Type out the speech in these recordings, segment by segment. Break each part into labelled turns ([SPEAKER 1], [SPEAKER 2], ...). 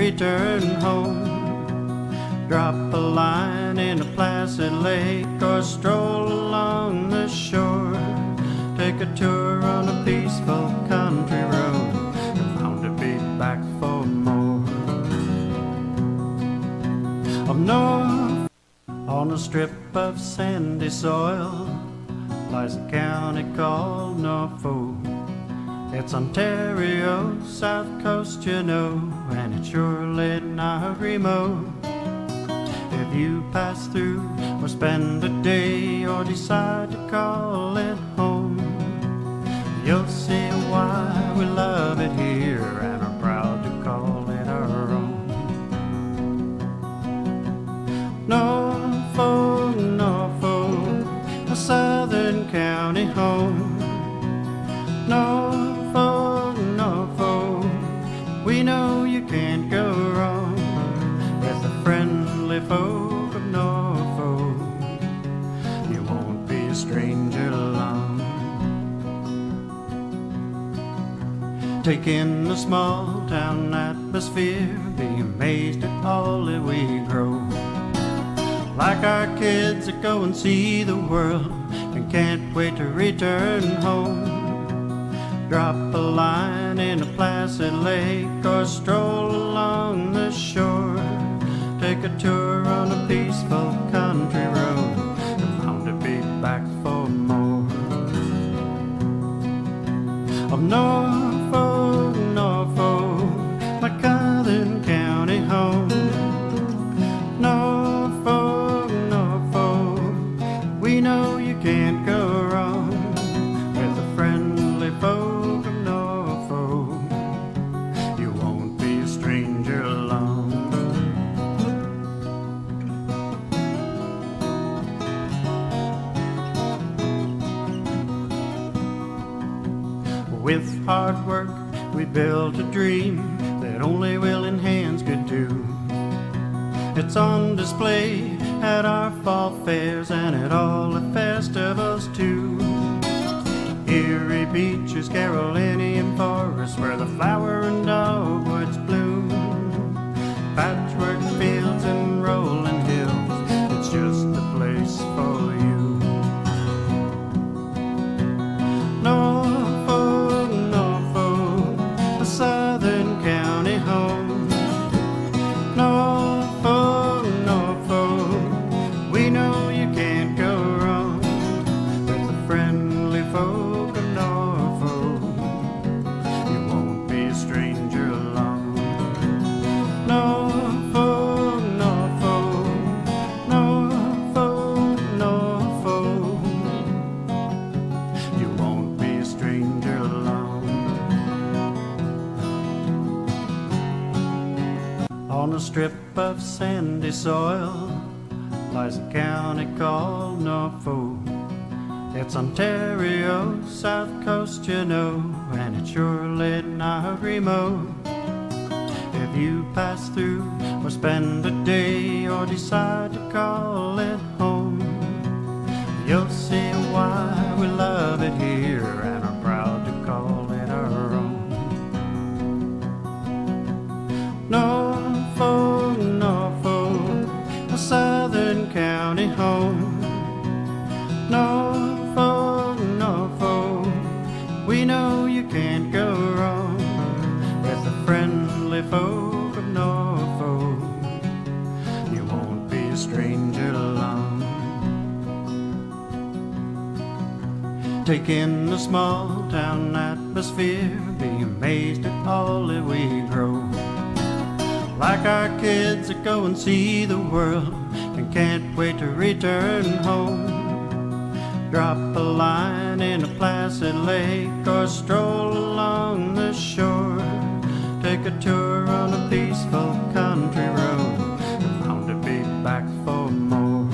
[SPEAKER 1] return home. Drop a line in a placid lake or stroll along the shore. Take a tour on a peaceful country road, bound to be back for more. Of Norfolk, on a strip of sandy soil, lies a county called Norfolk. It's Ontario's south coast, you know, and it's surely not remote. If you pass through or spend a day or decide to call it home, you'll see why we love it here and are proud to call it our own. Norfolk, Norfolk, a southern county home. Norfolk, Norfolk, we know you can't go wrong with the friendly folk of Norfolk. You won't be a stranger long. Take in the small town atmosphere, be amazed at all that we grow. Like our kids that go and see the world and can't wait to return home. Drop a line in a placid lake or stroll along the shore. Take a tour on a peaceful country road, bound to be back for more. Of Norfolk, Norfolk, my southern county home. Norfolk, Norfolk, we know you can't go wrong with the friendly folk of Norfolk. You won't be a stranger long. With hard work we built a dream that only willing hands could do. It's on display at our fall fairs and at all the festivals too. Erie beaches, Carolinian forests, where the flower and dogwoods bloom. Patchwork fields and rolling hills, it's just the place for you. Norfolk, Norfolk, a southern county home. Norfolk, Norfolk, we know you can't go wrong with the friendly folk of Norfolk. You won't be a stranger long. Norfolk, Norfolk, Norfolk, Norfolk, you won't be a stranger long. On a strip of sandy soil lies a county called Norfolk. It's Ontario's south coast, you know, and it's surely not remote. If you pass through or spend a day or decide to call it home, you'll see why we love it here and are proud to call it our own. Norfolk, Norfolk, a southern county home. Norfolk, Norfolk, we know you can't go wrong with the friendly folk of Norfolk. You won't be a stranger long. Take in the small town atmosphere, be amazed at all that we grow. Like our kids that go and see the world and can't wait to return home. Drop a line in a placid lake or stroll along the shore. Take a tour on a peaceful country road, bound to be back for more.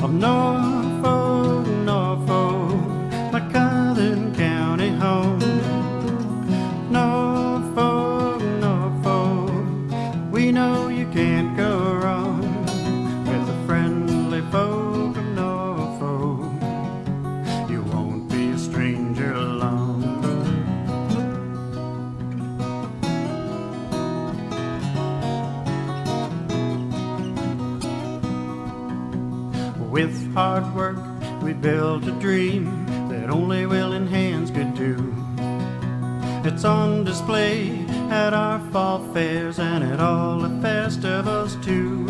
[SPEAKER 1] Of Norfolk, Norfolk, my southern county home. Norfolk, Norfolk, we know you can't go wrong with the friendly folk of Norfolk. You won't be a stranger long. With hard work, we built a dream that only willing hands could do. It's on display at our fall fairs and at all the festivals too.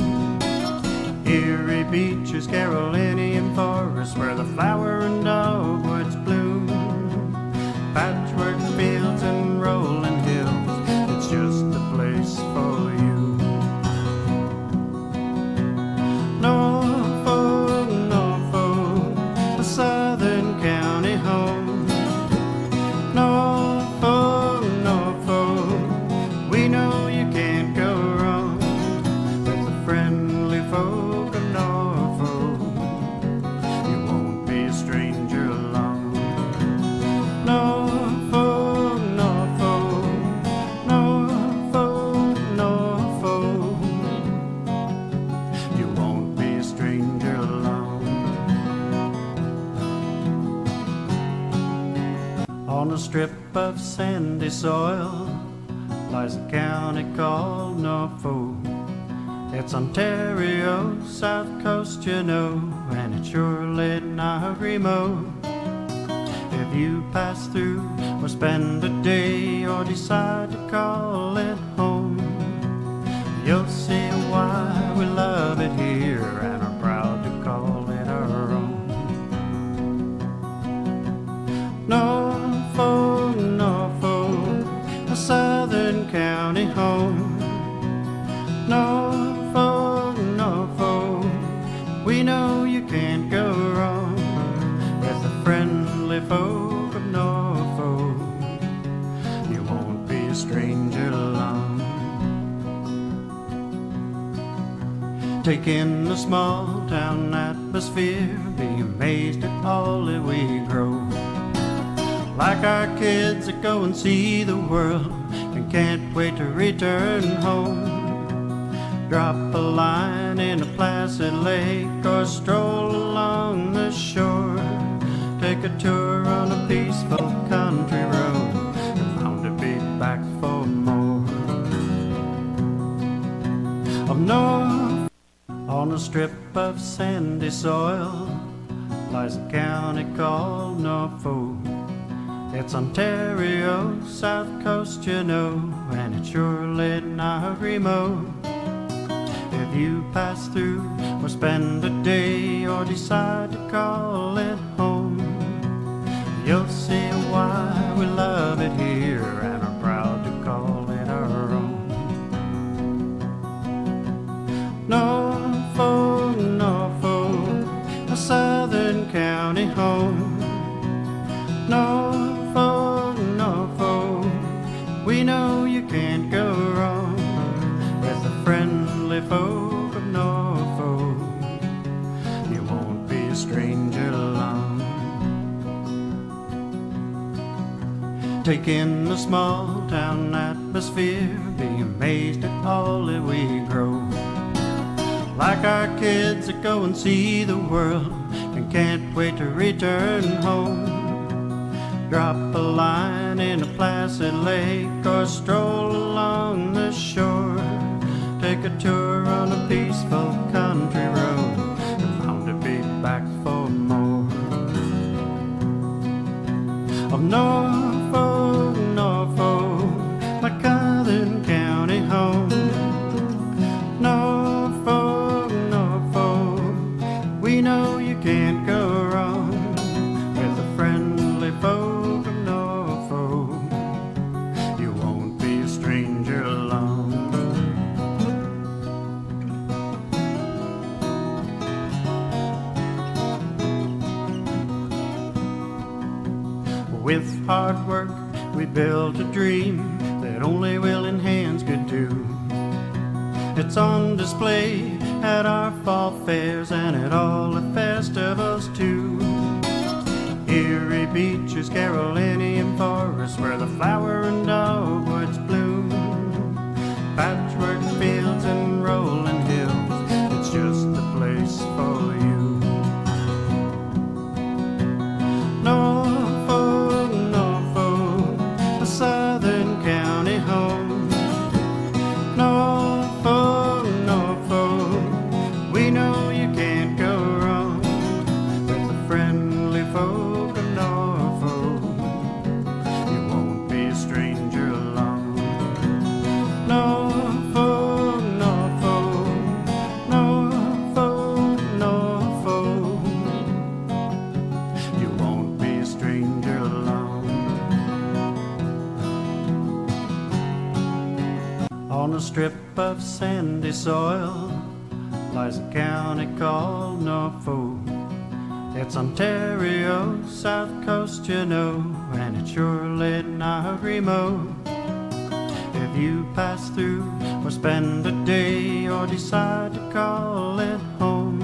[SPEAKER 1] Erie beaches, Carolinian forests, where the flower and dogwoods bloom. Patchwork fields and rolling hills, it's just a place for you. Norfolk, Norfolk, a southern county home. Norfolk, Norfolk, we know you can't go wrong with the friendly folk of Norfolk. You won't be a stranger along. Norfolk, Norfolk, Norfolk, Norfolk, you won't be a stranger along. On a strip of sandy soil lies a county called Norfolk. It's Ontario's south coast, you know, and it's surely not remote. If you pass through or spend a day or decide to call it home, you'll see why we love it here and are proud to call it our own. Norfolk, Norfolk, a southern county home. Norfolk, Norfolk, we know you can't go wrong with the friendly folk of Norfolk. You won't be a stranger along. Take in the small town atmosphere, be amazed at all that we grow. Like our kids that go and see the world and can't wait to return home. Drop a line in a placid lake or stroll along the shore. Take a tour on a peaceful country road and bound to be back for more. Of North, on a strip of sandy soil lies a county called Norfolk. It's Ontario's south coast, you know, and it's surely not remote. If you pass through or spend a day or decide to call it home, you'll see why we love it here and are proud to call it our own. Norfolk, Norfolk, a southern county home. Norfolk, Norfolk, we know you can't go wrong with the friendly folk of Norfolk. You won't be a stranger along. Take in the small town atmosphere, be amazed at all that we grow. Like our kids that go and see the world and can't wait to return home. Drop a line in a placid lake or stroll along the shore. Take a tour on a peaceful country road and bound to be back for more. Of Norfolk, Norfolk, my southern county home. Norfolk, Norfolk, we know you can't go wrong with the friendly folk of Norfolk. You won't be a stranger along. With hard work, we built a dream that only willing hands could do. It's on display at our fall fairs and at all the festivals too. Erie beaches, Carolinian forests, where the flower and dogwoods bloom. Patchwork fields and rolling hills, it's just the place for you. Norfolk, Norfolk, a southern county home. Norfolk, Norfolk, we know you can't go wrong On a strip of sandy soil lies a county called Norfolk. It's Ontario, south coast, you know, and it's surely not remote. If you pass through or spend a day or decide to call it home,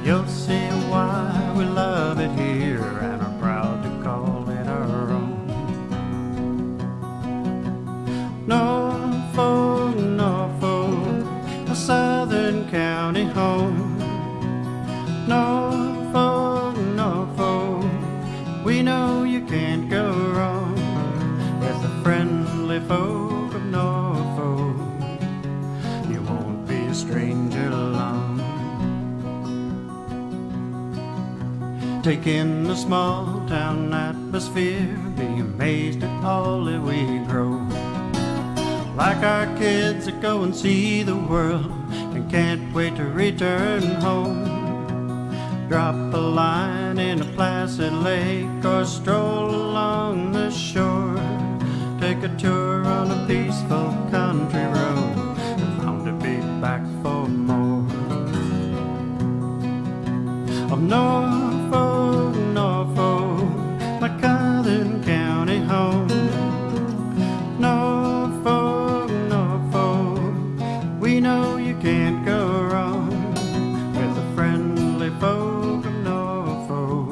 [SPEAKER 1] you'll see why we love it here and are proud to call it our own. Norfolk, Norfolk, a southern county home. Norfolk, Norfolk, we know you can't go wrong with the friendly folk of Norfolk. You won't be a stranger long. Take in the small town atmosphere, be amazed at all that we grow. Like our kids that go and see the world and can't wait to return home. Drop a line in a placid lake or stroll along the shore. Take a tour on a peaceful country road and bound to be back for more. Of Norfolk, Norfolk, my southern county home. Norfolk, Norfolk, we know you can't go wrong with the friendly folk of Norfolk.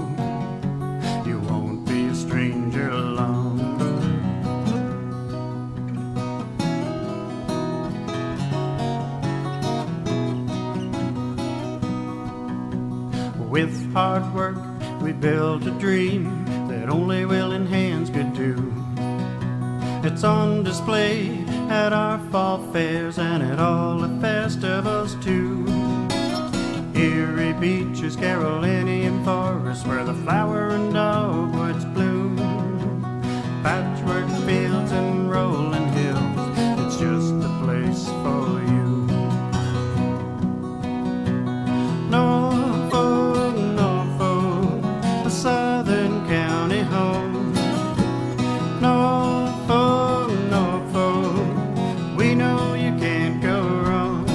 [SPEAKER 1] You won't be a stranger long. With hard work we built a dream that only willing hands could do. It's on display at our fall fairs and at all the festivals too. Erie beaches, Carolinian forests, where the flower and dogwoods bloom. Patchwork fields and rolling hills, it's just the place for you. Norfolk, Norfolk, a southern county home. Norfolk, Norfolk, we know you can't go wrong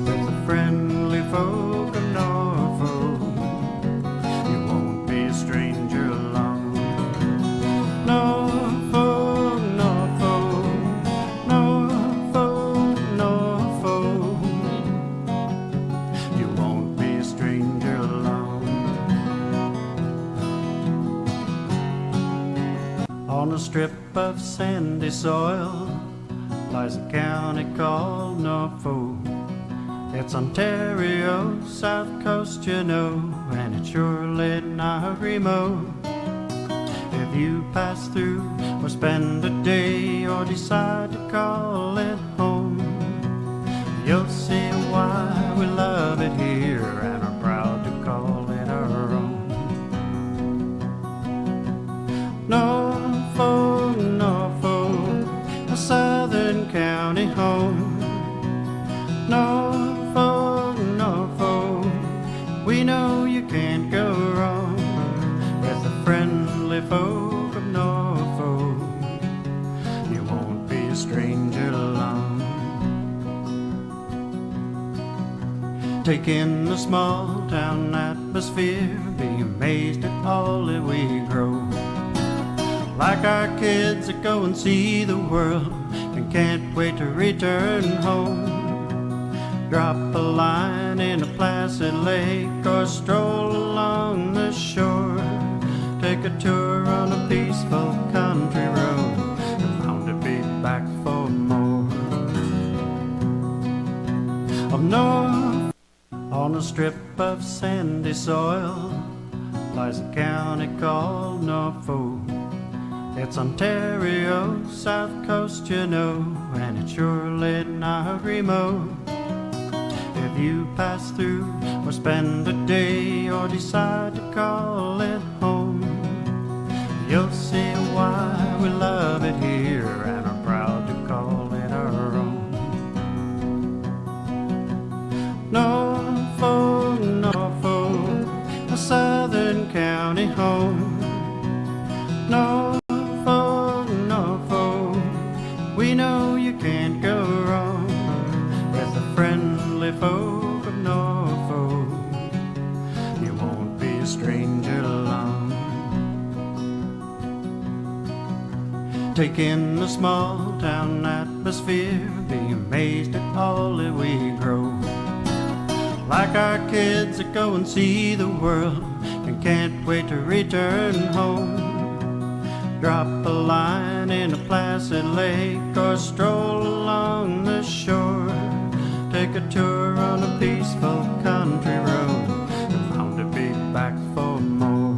[SPEAKER 1] with the friendly folk of Norfolk. You won't be a stranger long. Norfolk, Norfolk, Norfolk, Norfolk, you won't be a stranger long. On a strip of sandy soil lies a county called Norfolk. It's Ontario, south coast, you know, and it's surely not remote. If you pass through or spend a day or decide to call it home, you'll see why we love it here and are proud to call it our own. Norfolk, Norfolk, a southern county home. Norfolk, Norfolk, we know you can't go wrong with the friendly folk of Norfolk. You won't be a stranger long. Take in the small town atmosphere, be amazed at all that we grow. Like our kids that go and see the world and can't wait to return home. Drop a line in a placid lake or stroll along the shore. Take a tour on a peaceful country road and bound to be back for more. Of North, on a strip of sandy soil lies a county called Norfolk. It's Ontario, south coast, you know, and it's surely not remote. If you pass through or spend a day or decide to call it home, you'll see why we love it here and are proud to call it our own. Norfolk, Norfolk, a southern county home. Norfolk, Norfolk, We know you can't go wrong with the friendly folk of Norfolk. You won't be a stranger long. Take in the small town atmosphere, be amazed at all that we grow. Like our kids that go and see the world and can't wait to return home. Drop a line in a placid lake or stroll along the shore. Take a tour on a peaceful country road and bound to be back for more.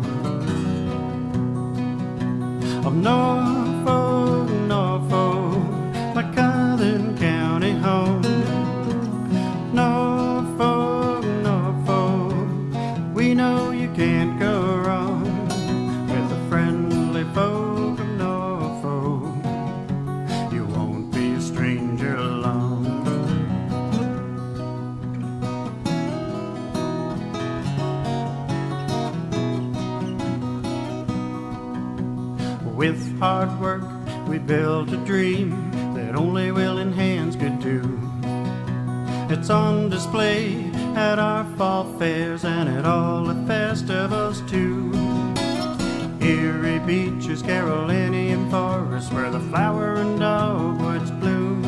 [SPEAKER 1] Of Norfolk, Norfolk, my Southern County home. Norfolk, Norfolk, we know you can't go wrong with the friendly folk of Norfolk. You won't be a stranger long. With hard work we built a dream that only willing hands could do. It's on display at our fall fairs and at all the festivals too. Eerie beaches, Carolinian forests, where the flower and dogwoods bloom.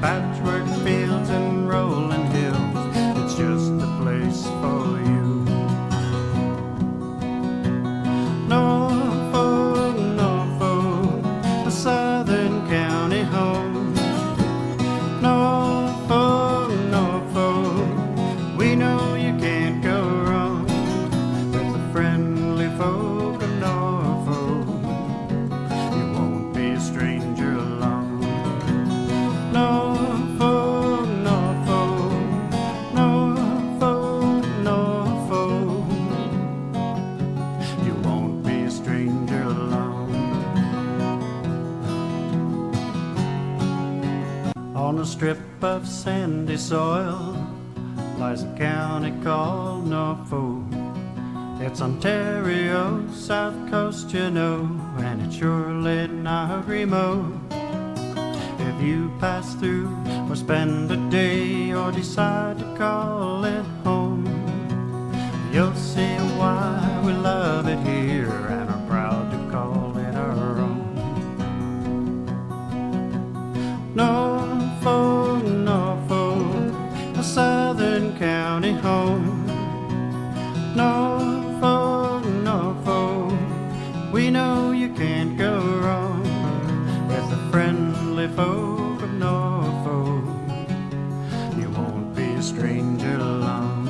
[SPEAKER 1] Patchwork fields and rolling hills, it's just the place for you. Norfolk, Norfolk, a Southern County home. Norfolk, Norfolk, we know you can't go wrong with the friendly folk of Norfolk. You won't be a stranger long. Norfolk, Norfolk, Norfolk, Norfolk, you won't be a stranger long. On a strip of sandy soil lies a county called Norfolk. It's Ontario's south coast, you know, and it's surely not remote. If you pass through or spend a day or decide to call it home, you'll see why we love it here and are proud to call it our own. Norfolk, Norfolk, a Southern County home. Norfolk, Norfolk, we know you can't go wrong with the friendly folk of Norfolk. You won't be a stranger long.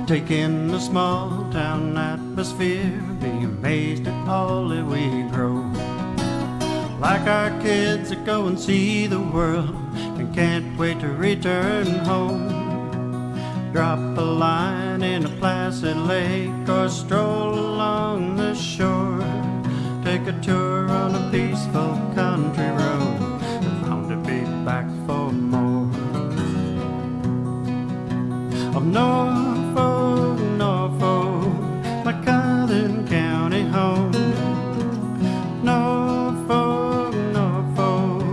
[SPEAKER 1] Take in the small town atmosphere, be amazed at all that we grow. Like our kids that go and see the world and can't wait to return home. Drop a line in a placid lake or stroll along the shore. Take a tour on a peaceful country road and bound to be back for more. Of Norfolk, Norfolk, my Southern County home. Norfolk, Norfolk,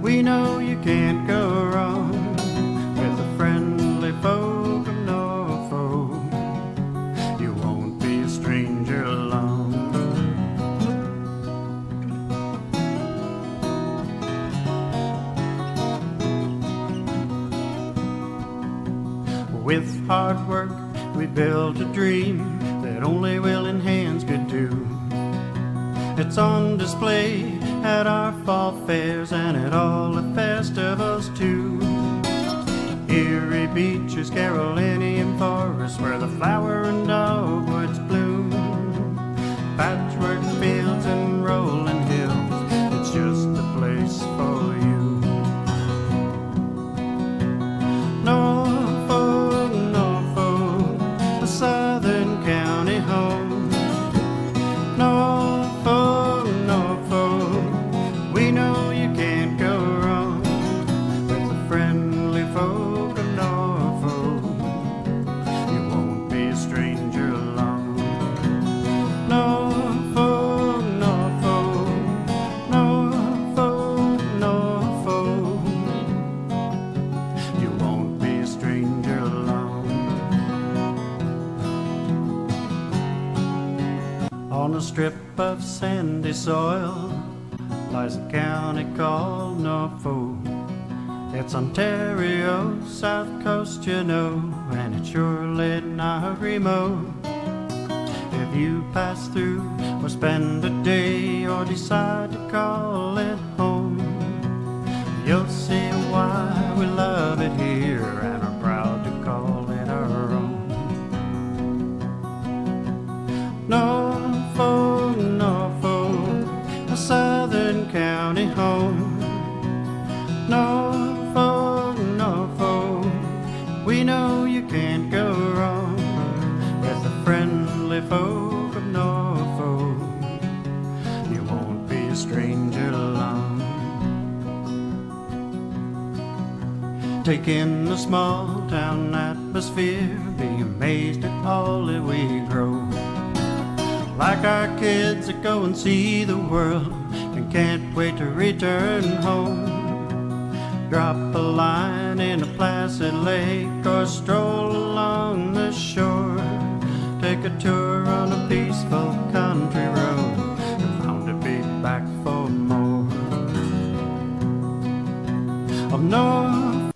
[SPEAKER 1] we know you can't go wrong with the friendly folk of Norfolk. You won't be a stranger long. With hard work we built a dream that only willing hands could do. It's on display at our fall fairs and at all the festivals too. Eerie beaches, Carolinian forests, where the flower and dogwoods bloom. Patchwork fields and rolling hills, it's just the place for you. Norfolk, Norfolk, a Southern County home. Norfolk, Norfolk, we know you can't go wrong with the friendly folk of Norfolk. You won't be a stranger long. Norfolk, Norfolk, of sandy soil lies a county called Norfolk. It's Ontario, south coast, you know, and it's surely not remote. If you pass through or spend a day or decide to call it home, you'll see why we love it here and are proud to call it our own. Norfolk, Norfolk, a southern county home. Norfolk, Norfolk, we know you can't go wrong with the friendly folk of Norfolk. You won't be a stranger long. Take in the small town atmosphere, be amazed at all that we grow. Like our kids that go and see the world and can't wait to return home. Drop a line in a placid lake or stroll along the shore. Take a tour on a peaceful country road and bound to be back for more. Of North,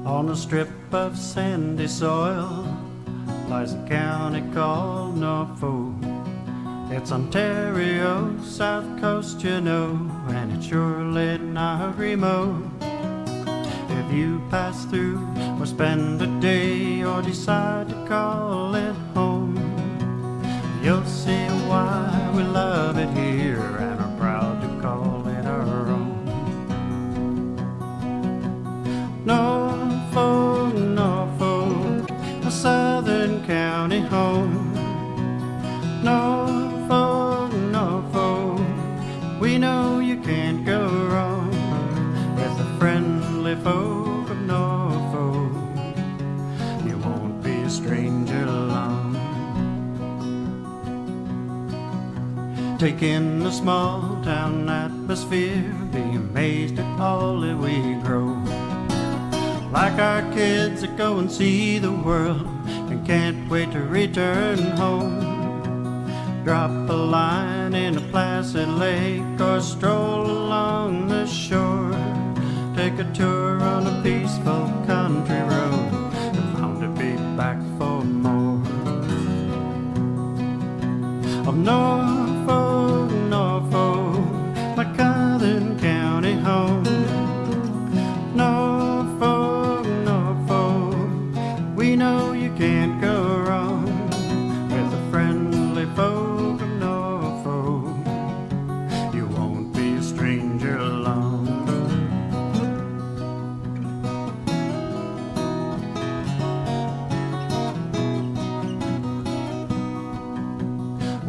[SPEAKER 1] on a strip of sandy soil, lies a county called Norfolk. It's Ontario, south coast, you know, and it's surely not remote. If you pass through or spend a day or decide to call it home, you'll see why we love it here and are proud to call it our own. Norfolk, Norfolk, a southern county home. Norfolk, Norfolk, we know you can't go wrong with the friendly folk of Norfolk. You won't be a stranger long. Take in the small town atmosphere, be amazed at all that we grow. Like our kids that go and see the world and can't wait to return home. Drop a line in a placid lake or stroll along the shore. Take a tour on a peaceful country road and bound to be back for more. Of Norfolk, Norfolk, my southern county home. Norfolk, Norfolk, we know you can't go wrong with the friendly folk of Norfolk. You won't be a stranger long.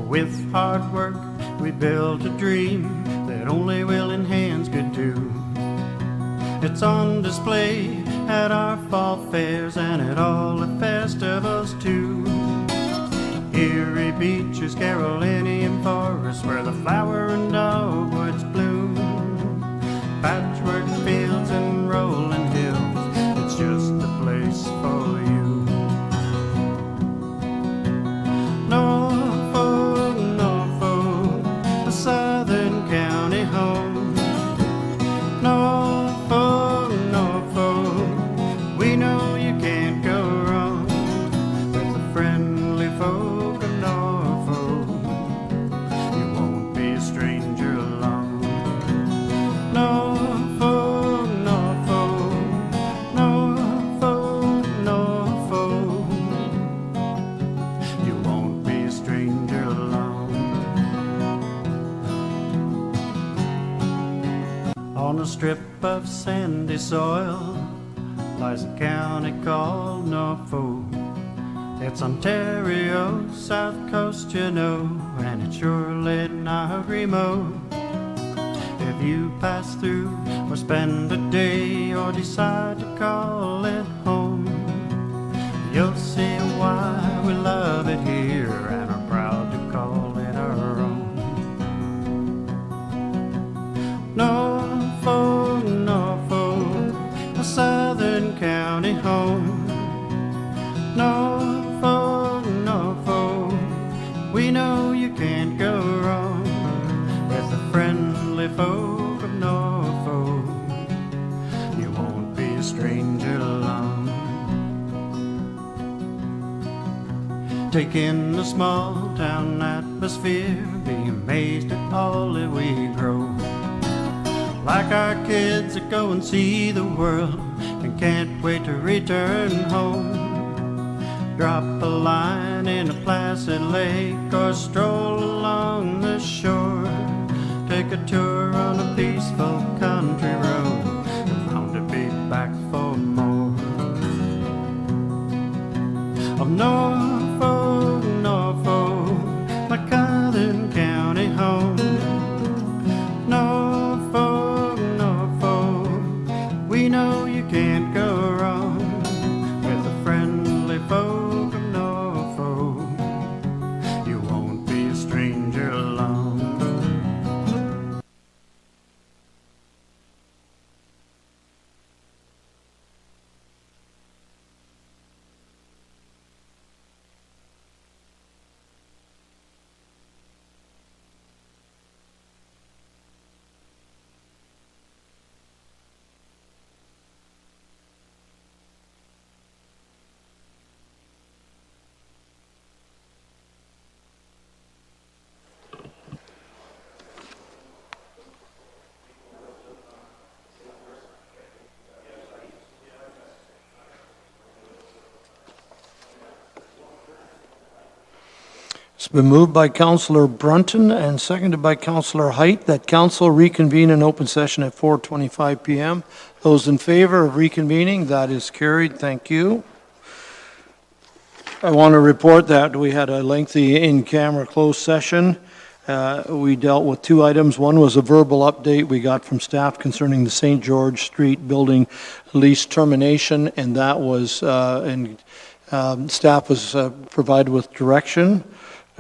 [SPEAKER 1] With hard work we built a dream that only willing hands could do. It's on display at our fall fairs and at all the festivals too. Erie beaches, Carolinian forests, where the flower and dogwoods bloom. Patchwork fields and rolling hills, it's just the place for you. Norfolk, Norfolk, a southern county home. Norfolk, Norfolk, we know you can't go wrong with the friendly folk of Norfolk. You won't be a stranger long. Norfolk, Norfolk, Norfolk, Norfolk, you won't be a stranger long. On a strip of sandy soil lies a county called Norfolk. It's Ontario, south coast, you know, and it's surely not remote. If you pass through or spend a day or decide to call it home, you'll see why we love it here and are proud to call it our own. Norfolk, Norfolk, a southern county home. Norfolk, Norfolk, we know you can't go wrong friendly folk of Norfolk, you won't be a stranger long. Take in the small town atmosphere, be amazed at all that we grow. Like our kids that go and see the world and can't wait to return home. Drop a line in a placid lake or stroll along the shore. Take a tour on a peaceful country road and bound to be back for more. Of Norfolk, Norfolk, my Southern county home. Norfolk, Norfolk, we know you can't go wrong with the friendly folk of Norfolk. You won't be a stranger long.
[SPEAKER 2] It's been moved by Councillor Brunton and seconded by Councillor Height that council reconvene in open session at 4:25 p.m. Those in favor of reconvening, that is carried. Thank you. I want to report that we had a lengthy in-camera closed session. We dealt with two items. One was a verbal update we got from staff concerning the St. George Street building lease termination, and that was, staff was provided with direction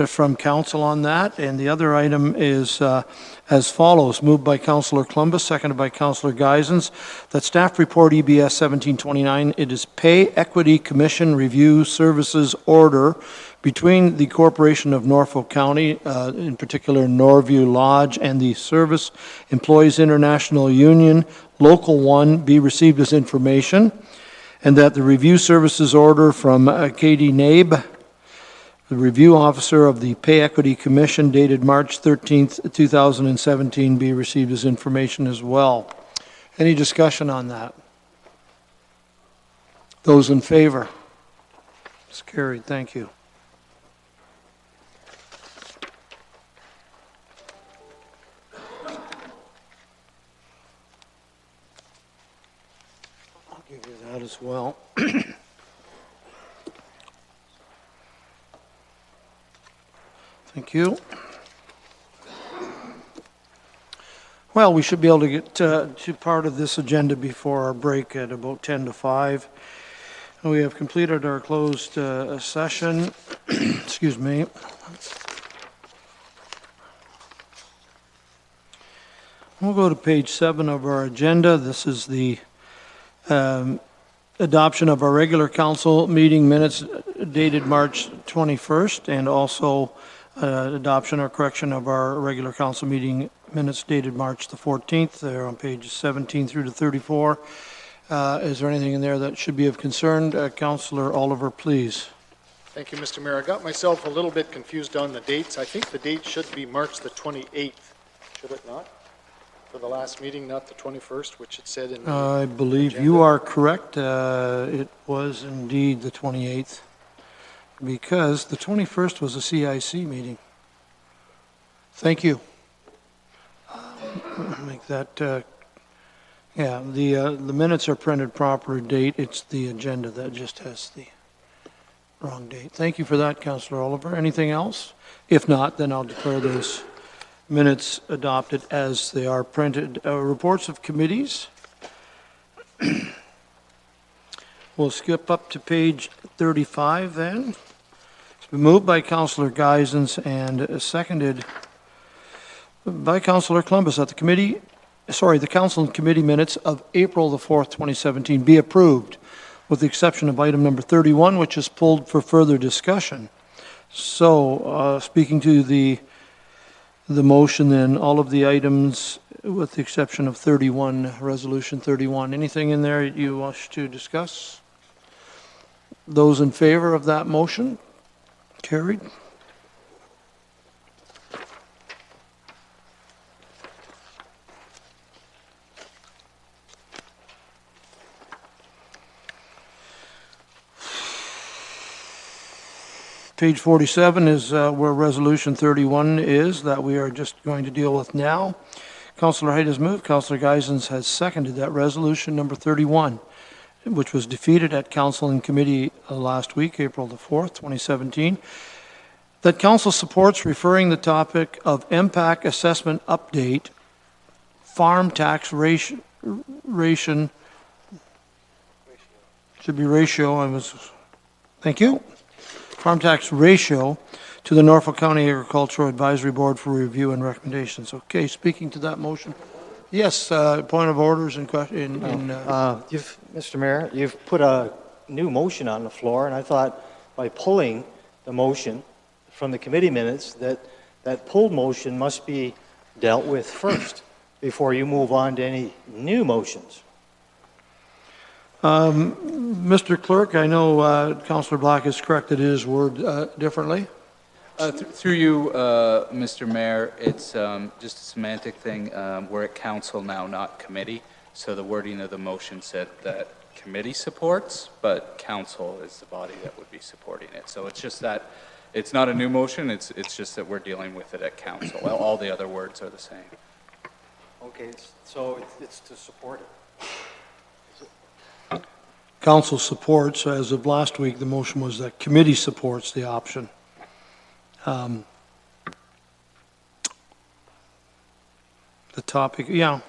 [SPEAKER 2] from council on that. And the other item is as follows: moved by Councillor Columbus, seconded by Councillor Geisens, that staff report EBS 1729, it is Pay Equity Commission Review Services Order between the Corporation of Norfolk County, in particular Norview Lodge, and the Service Employees International Union, Local 1, be received as information, and that the review services order from Katie Nabe, the review officer of the Pay Equity Commission, dated March 13th, 2017, be received as information as well. Any discussion on that? Those in favor? It's carried. Thank you. I'll give you that as well. Thank you. Well, we should be able to get to part of this agenda before our break at about 10 to 5. We have completed our closed session. Excuse me. We'll go to page 7 of our agenda. This is the adoption of our regular council meeting minutes dated March 21st, and also adoption or correction of our regular council meeting minutes dated March the 14th. They're on pages 17 through to 34. Is there anything in there that should be of concern? Councillor Oliver, please.
[SPEAKER 3] Thank you, Mr. Mayor. I got myself a little bit confused on the dates. I think the date should be March the 28th, should it not? For the last meeting, not the 21st, which it said in the
[SPEAKER 2] I believe
[SPEAKER 3] agenda.
[SPEAKER 2] you are correct. It was indeed the 28th, because the 21st was a CIC meeting. Thank you. Make that, yeah, the minutes are printed proper date. It's the agenda that just has the wrong date. Thank you for that, Councillor Oliver. Anything else? If not, then I'll declare those minutes adopted as they are printed. Reports of committees. We'll skip up to page 35 then. It's been moved by Councillor Geisens and seconded by Councillor Columbus that the council and committee minutes of April the 4th, 2017 be approved, with the exception of item number 31, which is pulled for further discussion. So, speaking to the the motion then, all of the items with the exception of 31, Resolution 31. Anything in there you wish to discuss? Those in favor of that motion? Carried. Page 47 is where Resolution 31 is, that we are just going to deal with now. Councillor Heidt has moved, Councillor Geisens has seconded that resolution number 31, which was defeated at Council and Committee last week, April the 4th, 2017, that Council supports referring the topic of impact assessment update, farm tax ration, should be ratio, thank you. Farm tax ratio to the Norfolk County Agricultural Advisory Board for review and recommendations. Okay, speaking to that motion. Yes, point of orders and question.
[SPEAKER 4] Mr. Mayor, you've put a new motion on the floor, and I thought by pulling the motion from the committee minutes that pulled motion must be dealt with first before you move on to any new motions.
[SPEAKER 2] Mr. Clerk, I know Councillor Black has corrected his word differently.
[SPEAKER 5] Through you, Mr. Mayor, it's just a semantic thing. We're at council now, not committee. So the wording of the motion said that committee supports, but council is the body that would be supporting it. So it's just that it's not a new motion. It's just that we're dealing with it at council. Well, all the other words are the same.
[SPEAKER 4] Okay, so it's to support it.
[SPEAKER 2] Council supports, as of last week, the motion was that committee supports the option. The topic, yeah.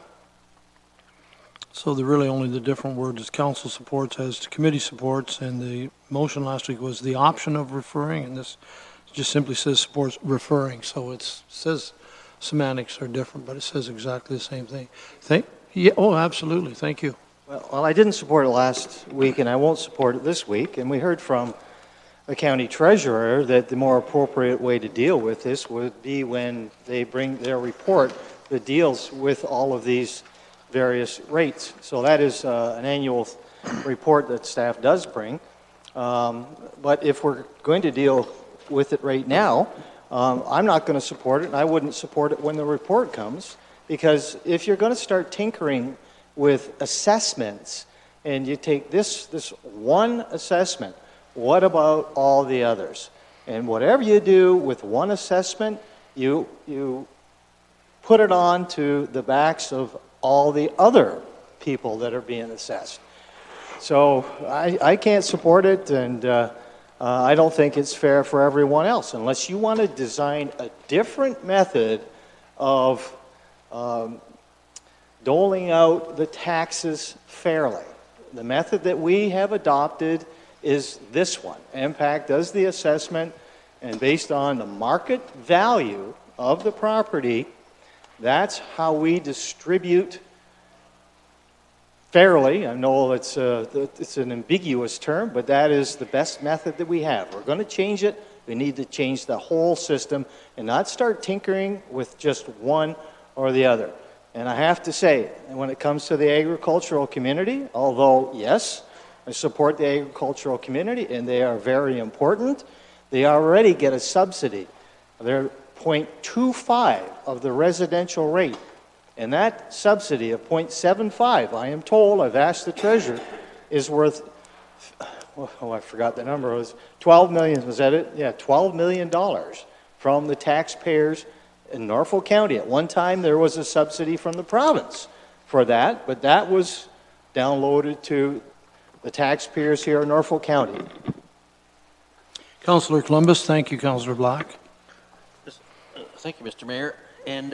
[SPEAKER 2] So really only the different words is council supports as to committee supports, and the motion last week was the option of referring, and this just simply says supports referring. So it says semantics are different, but it says exactly the same thing. Yeah, oh, absolutely. Thank you.
[SPEAKER 4] Well, I didn't support it last week, and I won't support it this week. And we heard from the county treasurer that the more appropriate way to deal with this would be when they bring their report that deals with all of these various rates. So that is an annual report that staff does bring. But if we're going to deal with it right now, I'm not going to support it, and I wouldn't support it when the report comes, because if you're going to start tinkering with assessments, and you take this one assessment, what about all the others? And whatever you do with one assessment, you put it on to the backs of all the other people that are being assessed. So I can't support it, and I don't think it's fair for everyone else, unless you want to design a different method of doling out the taxes fairly. The method that we have adopted is this one. MPAC does the assessment, and based on the market value of the property, that's how we distribute fairly. I know it's an ambiguous term, but that is the best method that we have. We're going to change it. We need to change the whole system and not start tinkering with just one or the other. And I have to say, when it comes to the agricultural community, although, yes, I support the agricultural community, and they are very important, they already get a subsidy. They're 0.25 of the residential rate. And that subsidy of 0.75, I am told, I've asked the treasurer, is worth, I forgot the number, it was 12 million, was that it? Yeah, $12 million from the taxpayers in Norfolk County. At one time, there was a subsidy from the province for that, but that was downloaded to the taxpayers here in Norfolk County.
[SPEAKER 2] Councillor Columbus, thank you, Councillor Black.
[SPEAKER 6] Thank you, Mr. Mayor. And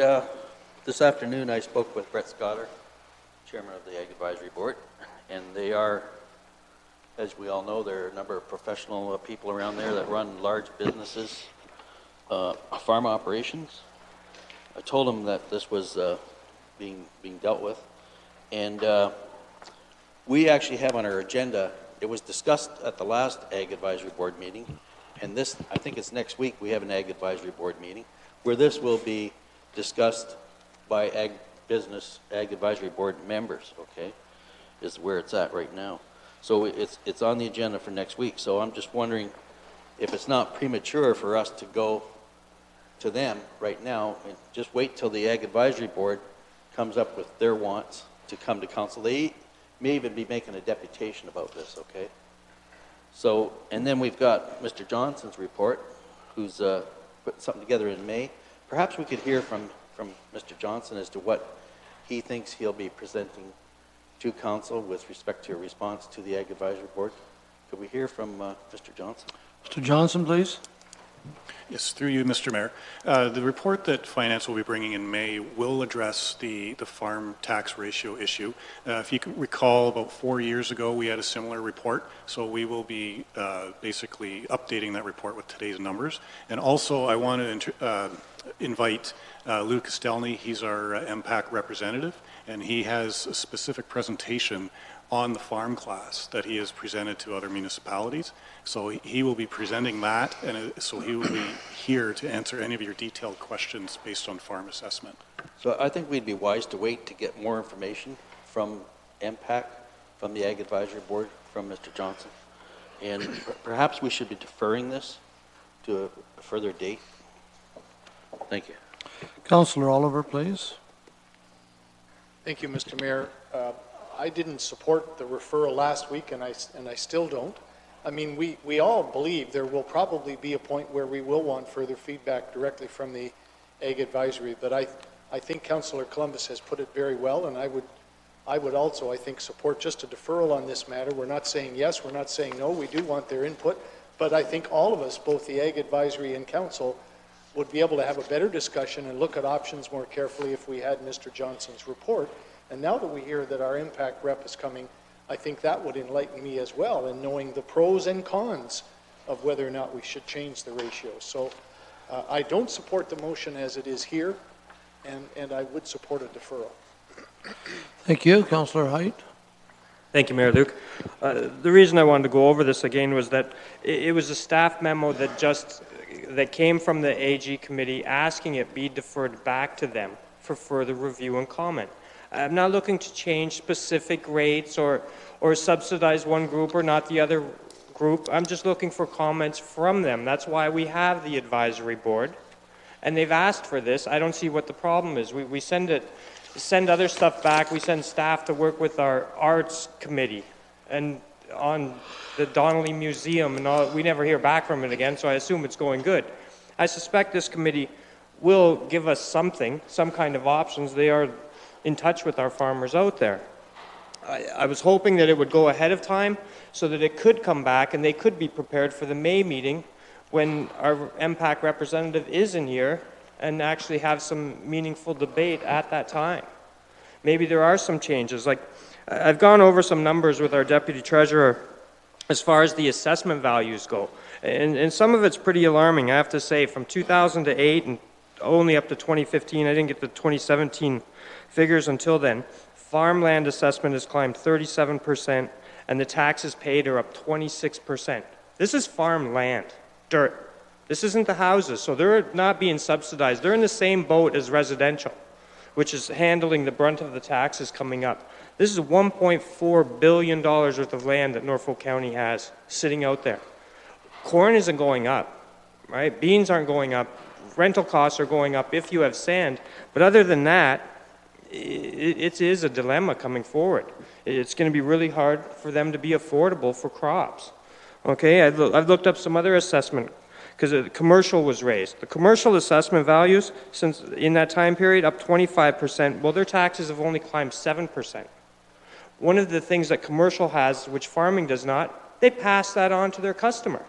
[SPEAKER 6] this afternoon, I spoke with Brett Scotter, Chairman of the Ag Advisory Board, and they are, as we all know, there are a number of professional people around there that run large businesses, farm operations. I told them that this was being dealt with, and we actually have on our agenda, it was discussed at the last Ag Advisory Board meeting, and this, I think it's next week, we have an Ag Advisory Board meeting, where this will be discussed by Ag Advisory Board members, okay, is where it's at right now. So it's on the agenda for next week. So I'm just wondering if it's not premature for us to go to them right now and just wait till the Ag Advisory Board comes up with their wants to come to council. They may even be making a deputation about this, okay? So, and then we've got Mr. Johnson's report, who's put something together in May. Perhaps we could hear from Mr. Johnson as to what he thinks he'll be presenting to council with respect to a response to the Ag Advisory Board. Could we hear from Mr. Johnson?
[SPEAKER 2] Mr. Johnson, please.
[SPEAKER 7] Yes, through you, Mr. Mayor. The report that Finance will be bringing in May will address the farm tax ratio issue. If you can recall, about 4 years ago, we had a similar report, so we will be basically updating that report with today's numbers. And also, I want to invite Lou Castelny. He's our MPAC representative, and he has a specific presentation on the farm class that he has presented to other municipalities. So he will be presenting that, and so he will be here to answer any of your detailed questions based on farm assessment.
[SPEAKER 6] So I think we'd be wise to wait to get more information from MPAC, from the Ag Advisory Board, from Mr. Johnson. And perhaps we should be deferring this to a further date. Thank you.
[SPEAKER 2] Councillor Oliver, please.
[SPEAKER 3] Thank you, Mr. Mayor. I didn't support the referral last week, and I still don't. I mean, we all believe there will probably be a point where we will want further feedback directly from the Ag Advisory, but I think Councillor Columbus has put it very well, and I would also, I think, support just a deferral on this matter. We're not saying yes, we're not saying no, we do want their input, but I think all of us, both the Ag Advisory and Council, would be able to have a better discussion and look at options more carefully if we had Mr. Johnson's report. And now that we hear that our impact rep is coming, I think that would enlighten me as well in knowing the pros and cons of whether or not we should change the ratio. So I don't support the motion as it is here, and I would support a deferral.
[SPEAKER 2] Thank you. Councillor Height.
[SPEAKER 8] Thank you, Mayor Luke. The reason I wanted to go over this again was that it was a staff memo that came from the AG committee asking it be deferred back to them for further review and comment. I'm not looking to change specific rates or subsidize one group or not the other group. I'm just looking for comments from them. That's why we have the advisory board, and they've asked for this. I don't see what the problem is. We send other stuff back. We send staff to work with our arts committee and on the Donnelly Museum and all. We never hear back from it again, so I assume it's going good. I suspect this committee will give us some kind of options. They are in touch with our farmers out there. I was hoping that it would go ahead of time so that it could come back and they could be prepared for the May meeting when our MPAC representative is in here and actually have some meaningful debate at that time. Maybe there are some changes. Like, I've gone over some numbers with our deputy treasurer as far as the assessment values go. And some of it's pretty alarming, I have to say. From 2008 and only up to 2015, I didn't get the 2017 figures until then. Farmland assessment has climbed 37%, and the taxes paid are up 26%. This is farmland, dirt. This isn't the houses, so they're not being subsidized. They're in the same boat as residential, which is handling the brunt of the taxes coming up. This is $1.4 billion worth of land that Norfolk County has sitting out there. Corn isn't going up, right? Beans aren't going up. Rental costs are going up if you have sand. But other than that, it is a dilemma coming forward. It's going to be really hard for them to be affordable for crops. Okay, I've looked up some other assessment because the commercial was raised. The commercial assessment values since in that time period up 25%. Well, their taxes have only climbed 7%. One of the things that commercial has, which farming does not, they pass that on to their customer.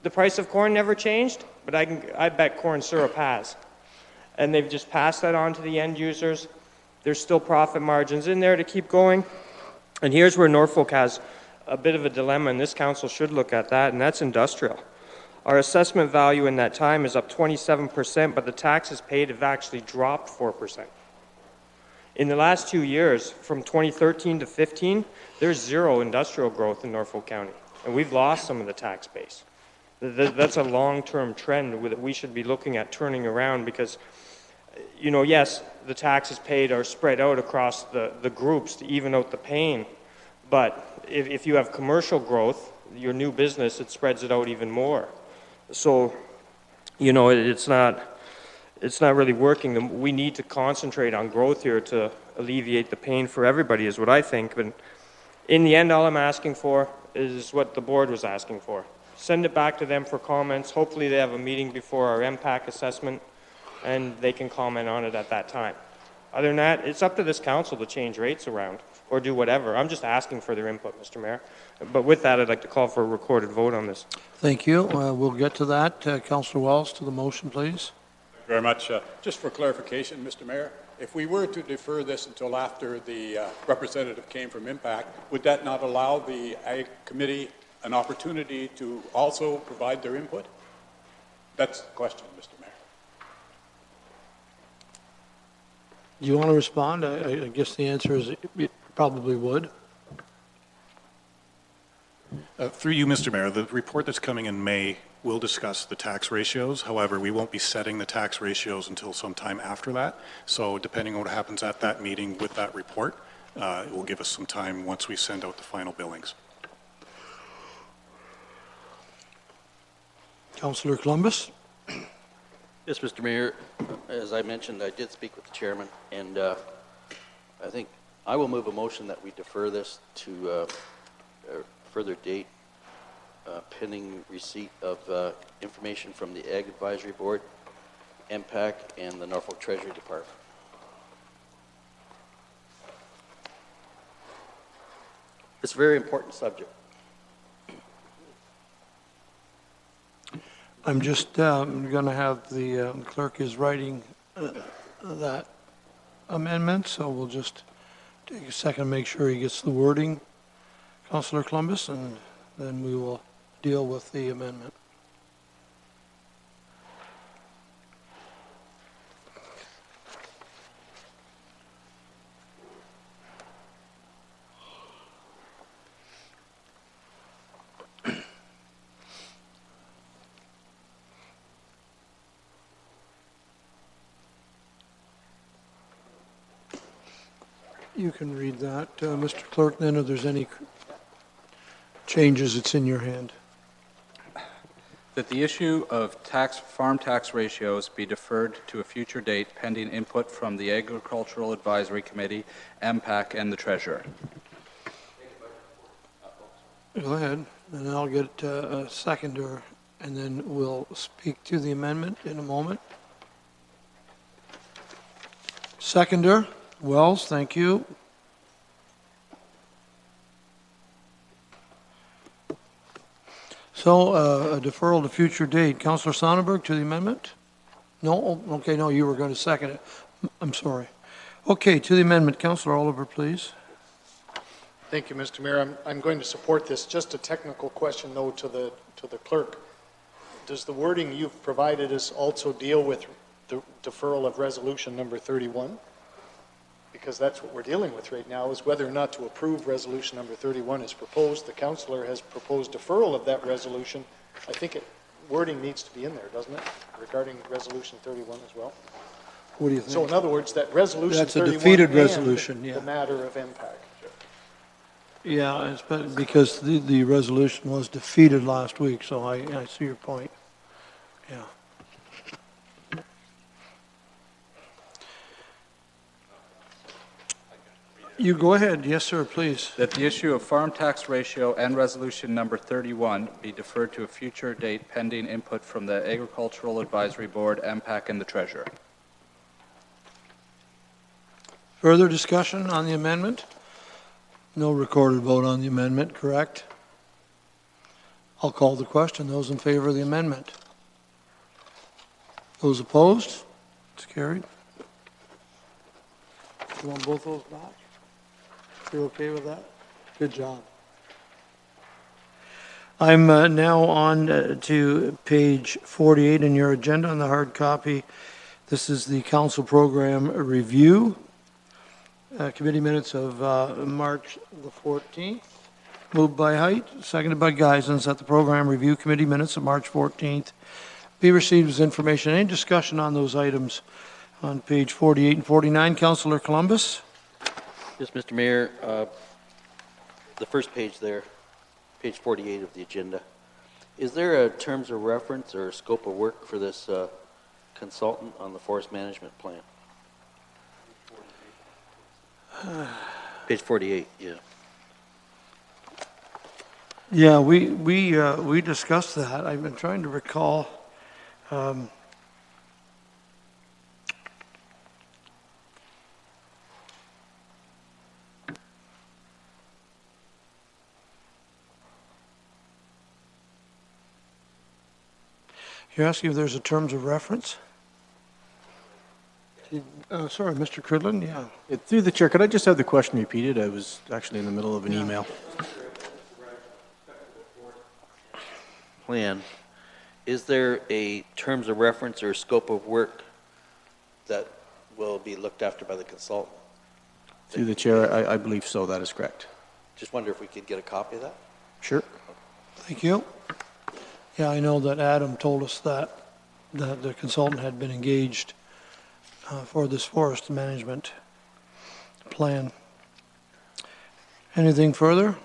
[SPEAKER 8] The price of corn never changed, but I bet corn syrup has. And they've just passed that on to the end users. There's still profit margins in there to keep going. And here's where Norfolk has a bit of a dilemma, and this council should look at that, and that's industrial. Our assessment value in that time is up 27%, but the taxes paid have actually dropped 4%. In the last 2 years, from 2013 to 15, there's zero industrial growth in Norfolk County, and we've lost some of the tax base. That's a long-term trend that we should be looking at turning around, because yes, the taxes paid are spread out across the groups to even out the pain, but if you have commercial growth, your new business, it spreads it out even more. So, it's not really working. We need to concentrate on growth here to alleviate the pain for everybody, is what I think. But in the end, all I'm asking for is what the board was asking for. Send it back to them for comments. Hopefully they have a meeting before our MPAC assessment, and they can comment on it at that time. Other than that, it's up to this council to change rates around or do whatever. I'm just asking for their input, Mr. Mayor. But with that, I'd like to call for a recorded vote on this.
[SPEAKER 2] Thank you. We'll get to that. Councillor Wells, to the motion, please.
[SPEAKER 9] Thank you very much. Just for clarification, Mr. Mayor, if we were to defer this until after the representative came from Impact, would that not allow the Ag Committee an opportunity to also provide their input? That's the question, Mr. Mayor.
[SPEAKER 2] Do you want to respond? I guess the answer is it probably would.
[SPEAKER 7] Through you, Mr. Mayor, the report that's coming in May will discuss the tax ratios. However, we won't be setting the tax ratios until sometime after that. So depending on what happens at that meeting with that report, it will give us some time once we send out the final billings.
[SPEAKER 2] Councillor Columbus?
[SPEAKER 6] Yes, Mr. Mayor, as I mentioned, I did speak with the chairman, and I think I will move a motion that we defer this to a further date pending receipt of information from the Ag Advisory Board, MPAC, and the Norfolk Treasury Department. It's a very important subject.
[SPEAKER 2] I'm just going to have the clerk is writing that amendment, so we'll just take a second to make sure he gets the wording, Councillor Columbus, and then we will deal with the amendment. You can read that, Mr. Clerk, then if there's any changes, it's in your hand.
[SPEAKER 5] That the issue of farm tax ratios be deferred to a future date pending input from the Agricultural Advisory Committee, MPAC, and the Treasurer.
[SPEAKER 2] Go ahead, and I'll get a seconder, and then we'll speak to the amendment in a moment. Seconder? Wells, thank you. So, a deferral to future date. Councillor Sonnenberg to the amendment? No? Okay, no, you were going to second it. I'm sorry. Okay, to the amendment. Councillor Oliver, please.
[SPEAKER 3] Thank you, Mr. Mayor. I'm going to support this. Just a technical question, though, to the clerk. Does the wording you've provided us also deal with the deferral of resolution number 31? Because that's what we're dealing with right now, is whether or not to approve resolution number 31 is proposed. The councillor has proposed deferral of that resolution. I think wording needs to be in there, doesn't it, regarding resolution 31 as well?
[SPEAKER 2] What do you think?
[SPEAKER 3] So in other words, that resolution
[SPEAKER 2] That's a
[SPEAKER 3] 31
[SPEAKER 2] defeated
[SPEAKER 3] and
[SPEAKER 2] resolution, yeah.
[SPEAKER 3] the matter of impact.
[SPEAKER 2] Yeah, it's because the resolution was defeated last week, so I see your point. Yeah. You go ahead. Yes, sir, please.
[SPEAKER 5] That the issue of farm tax ratio and resolution number 31 be deferred to a future date pending input from the Agricultural Advisory Board, MPAC, and the Treasurer.
[SPEAKER 2] Further discussion on the amendment? No recorded vote on the amendment, correct? I'll call the question. Those in favor of the amendment? Those opposed? It's carried. You want both those back? You're okay with that? Good job. I'm now on to page 48 in your agenda on the hard copy. This is the council program review. Committee minutes of March the 14th. Moved by Height, seconded by Geisens, that the program review committee minutes of March 14th be received as information. Any discussion on those items On page 48 and 49, Councillor Columbus.
[SPEAKER 6] Yes, Mr. Mayor, the first page there, page 48 of the agenda. Is there a terms of reference or scope of work for this consultant on the forest management plan? Page 48, yeah.
[SPEAKER 2] Yeah, we discussed that. I've been trying to recall. You're asking if there's a terms of reference? Sorry, Mr. Cridlin, yeah.
[SPEAKER 10] Through the chair, could I just have the question repeated? I was actually in the middle of an email.
[SPEAKER 6] Plan. Is there a terms of reference or scope of work that will be looked after by the consultant?
[SPEAKER 10] Through the chair, I believe so. That is correct.
[SPEAKER 6] Just wonder if we could get a copy of that?
[SPEAKER 10] Sure.
[SPEAKER 2] Thank you. Yeah, I know that Adam told us that the consultant had been engaged for this forest management plan. Anything further?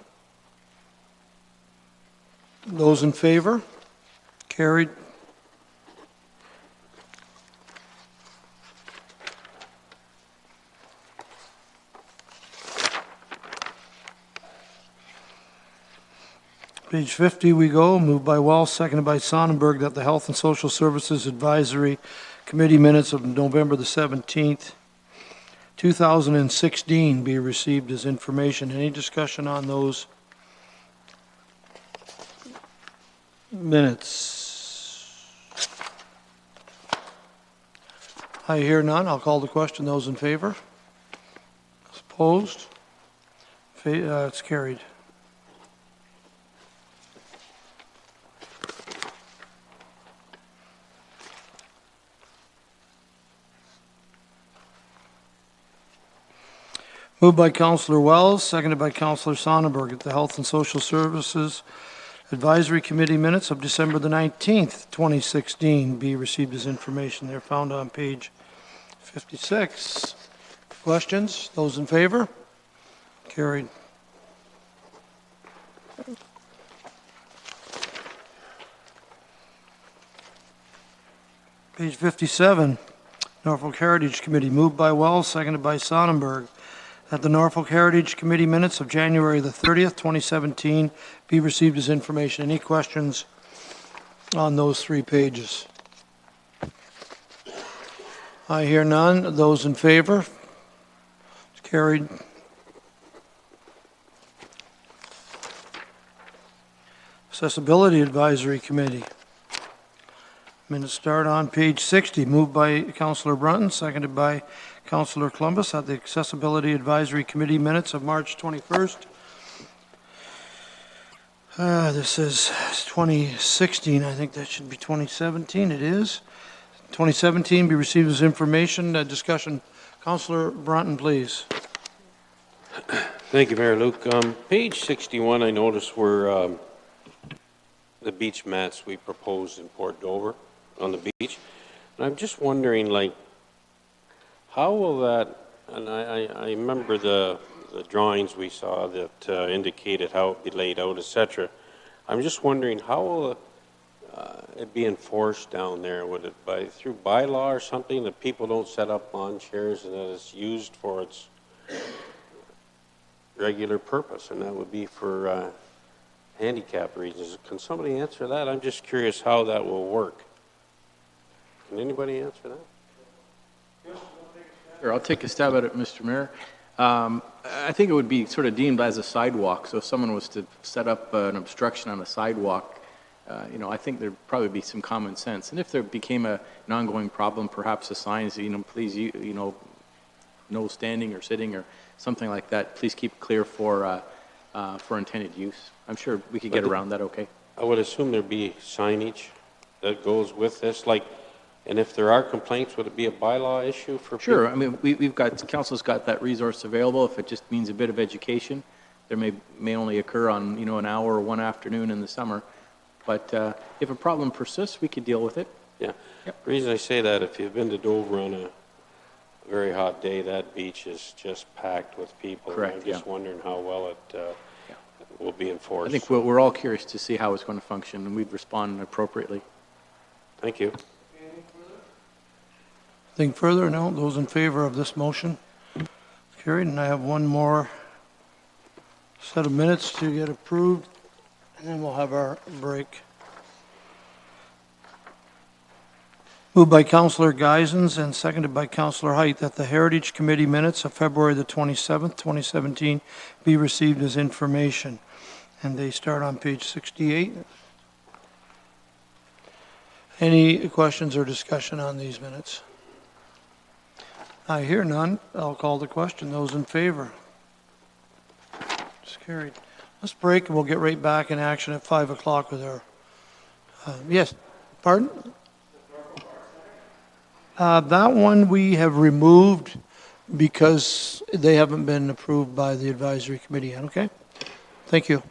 [SPEAKER 2] Those in favor? Carried. Page 50 we go, moved by Wells, seconded by Sonnenberg, that the Health and Social Services Advisory Committee minutes of November the 17th, 2016 be received as information. Any discussion on those minutes? I hear none. I'll call the question. Those in favor? Opposed? It's carried. Moved by Councillor Wells, seconded by Councillor Sonnenberg, that the Health and Social Services Advisory Committee minutes of December the 19th, 2016 be received as information. They're found on page 56. Questions? Those in favor? Carried. Page 57, Norfolk Heritage Committee, moved by Wells, seconded by Sonnenberg, that the Norfolk Heritage Committee minutes of January the 30th, 2017 be received as information. Any questions on those 3 pages? I hear none. Those in favor? It's carried. Accessibility Advisory Committee. Minutes start on page 60, moved by Councillor Brunton, seconded by Councillor Columbus, at the Accessibility Advisory Committee minutes of March 21st. This is 2016. I think that should be 2017. It is. 2017 be received as information. Discussion. Councillor Brunton, please.
[SPEAKER 11] Thank you, Mayor Luke. Page 61, I noticed were the beach mats we proposed in Port Dover on the beach. And I'm just wondering, like, how will that, and I remember the drawings we saw that indicated how it would be laid out, etc. I'm just wondering, how will it be enforced down there? Would it through bylaw or something that people don't set up lawn chairs and that it's used for its regular purpose, and that would be for handicap reasons? Can somebody answer that? I'm just curious how that will work. Can anybody answer that?
[SPEAKER 12] Sure, I'll take a stab at it, Mr. Mayor. I think it would be sort of deemed as a sidewalk. So if someone was to set up an obstruction on a sidewalk, I think there'd probably be some common sense. And if there became an ongoing problem, perhaps a sign, please, no standing or sitting or something like that. Please keep it clear for intended use. I'm sure we could get around that. Okay.
[SPEAKER 11] I would assume there'd be signage that goes with this, and if there are complaints, would it be a bylaw issue for
[SPEAKER 12] Sure.
[SPEAKER 11] people?
[SPEAKER 12] I mean, we've got, council's got that resource available. If it just means a bit of education, there may only occur on, an hour or one afternoon in the summer. But if a problem persists, we could deal with it.
[SPEAKER 11] Yeah. Yep. The reason I say that, if you've been to Dover on very hot day, that beach is just packed with people.
[SPEAKER 12] Correct,
[SPEAKER 11] I'm just
[SPEAKER 12] yeah.
[SPEAKER 11] wondering how well it will be enforced.
[SPEAKER 12] I think we're all curious to see how it's going to function, and we'd respond appropriately.
[SPEAKER 11] Thank you.
[SPEAKER 2] Anything further? No? Those in favor of this motion? Carried. And I have one more set of minutes to get approved, and then we'll have our break. Moved by Councillor Geisens and seconded by Councillor Height that the Heritage Committee minutes of February the 27th, 2017 be received as information. And they start on page 68. Any questions or discussion on these minutes? I hear none. I'll call the question. Those in favor? It's carried. Let's break and we'll get right back in action at 5 o'clock with our... yes, pardon? That one we have removed because they haven't been approved by the advisory committee yet, okay? Thank you.